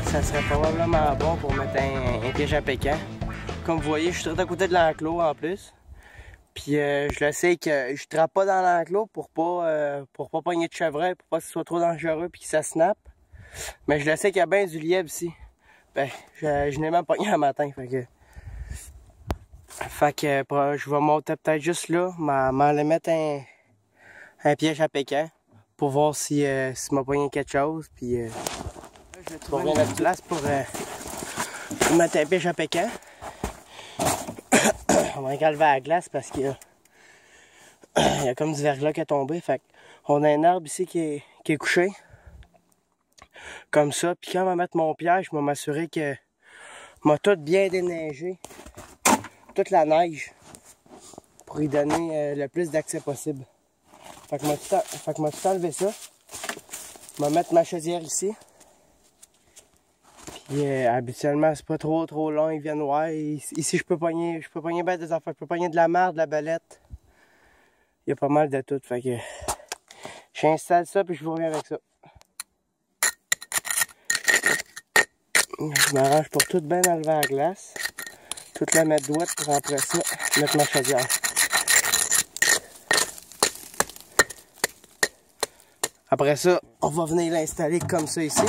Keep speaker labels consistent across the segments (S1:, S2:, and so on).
S1: ça serait probablement bon pour mettre un piège à pécan. Comme vous voyez, je suis très à côté de l'enclos en plus. Puis je le sais que je trappe pas dans l'enclos pour pas pogner de chevreuil, pour pas que ce soit trop dangereux puis que ça snap. Mais je le sais qu'il y a bien du lièvre ici. Ben, je n'ai même pogné un matin, fait que je vais monter peut-être juste là, m'aller mettre un piège à pécan pour voir si m'a pogné quelque chose. Puis je vais trouver une autre place pour mettre un piège à pécan. On va enlever la glace parce qu'il y a comme du verglas qui est tombé. Fait on a un arbre ici qui est couché. Comme ça. Puis quand on va mettre mon piège, je vais m'assurer que m'a tout bien déneigé. Toute la neige. Pour y donner le plus d'accès possible. Fait que je vais tout enlever ça. Je vais mettre ma chaudière ici. Puis habituellement, c'est pas trop long, ils viennent voir. Ici, je peux pogner bien des affaires. Je peux pogner de la merde, de la belette. Il y a pas mal de tout. Fait que j'installe ça puis je vous reviens avec ça. Je m'arrange pour tout bien enlever la glace. Tout la mettre droite pour après ça mettre ma chaudière. Après ça, on va venir l'installer comme ça ici.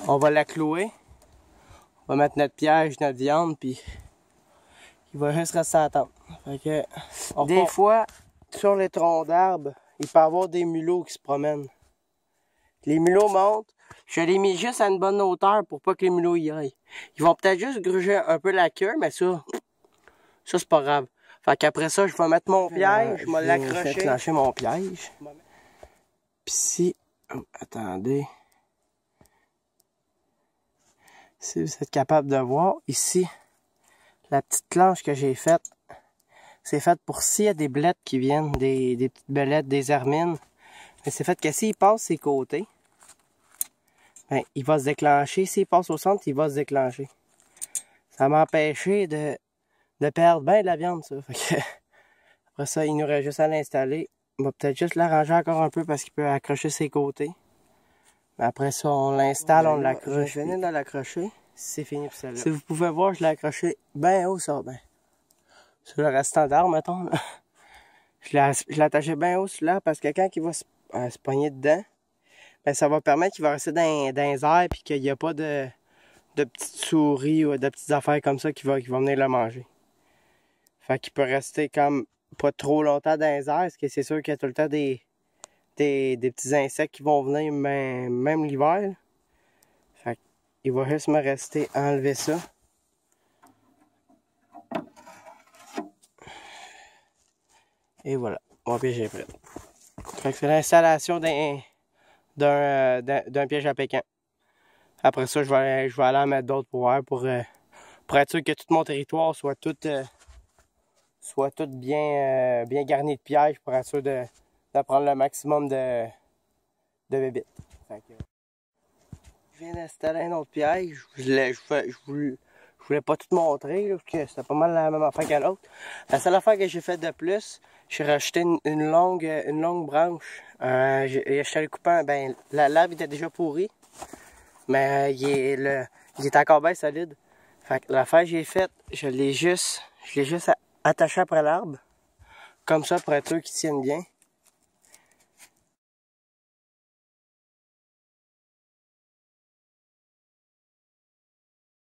S1: On va la clouer. On va mettre notre piège, notre viande, puis il va juste rester à attendre. Fait que, des fois, sur les troncs d'arbres, il peut y avoir des mulots qui se promènent. Les mulots montent. Je les mis juste à une bonne hauteur pour pas que les mulots y aillent. Ils vont peut-être juste gruger un peu la queue, mais ça c'est pas grave. Fait qu'après ça, je vais mettre mon piège, je vais l'accrocher. Je vais déclencher mon piège. Puis si... Oh, attendez. Si vous êtes capable de voir, ici, la petite planche que j'ai faite, c'est fait pour s'il y a des blettes qui viennent, des petites belettes, des hermines. Mais c'est fait que s'il passe ses côtés, ben, il va se déclencher. S'il passe au centre, il va se déclencher. Ça m'a empêché de perdre bien de la viande, ça. Fait que, après ça, il nous reste juste à l'installer. On va peut-être juste l'arranger encore un peu parce qu'il peut accrocher ses côtés. Mais après ça, on l'installe, on l'accroche. Je venais de l'accrocher. C'est fini pour celle-là. Si vous pouvez voir, je l'ai accroché bien haut, ça. Ben, sur le restant d'arbre, mettons. Là. Je l'ai attaché bien haut celui-là parce que quand il va se pogner dedans, ben, ça va permettre qu'il va rester dans les airs et qu'il n'y a pas de petites souris ou de petites affaires comme ça qui vont venir le manger. Fait qu'il peut rester comme pas trop longtemps dans les airs parce que c'est sûr qu'il y a tout le temps des petits insectes qui vont venir même l'hiver. Fait qu'il va juste me rester à enlever ça. Et voilà, mon piège est prêt. Fait que c'est l'installation d'un piège à pécan. Après ça, je vais aller en mettre d'autres pour être sûr que tout mon territoire soit tout bien garni de pièges pour être sûr de prendre le maximum de bébites. Je viens d'installer un autre piège. Je voulais pas tout montrer là, parce que c'était pas mal la même affaire que l'autre. La seule affaire que j'ai fait de plus, j'ai racheté une longue branche. Je suis allé couper ben l'arbre était déjà pourri, mais il est encore bien solide. Fait que l'affaire que j'ai faite, je l'ai juste attaché après l'arbre, comme ça pour être sûr qu'il tienne bien.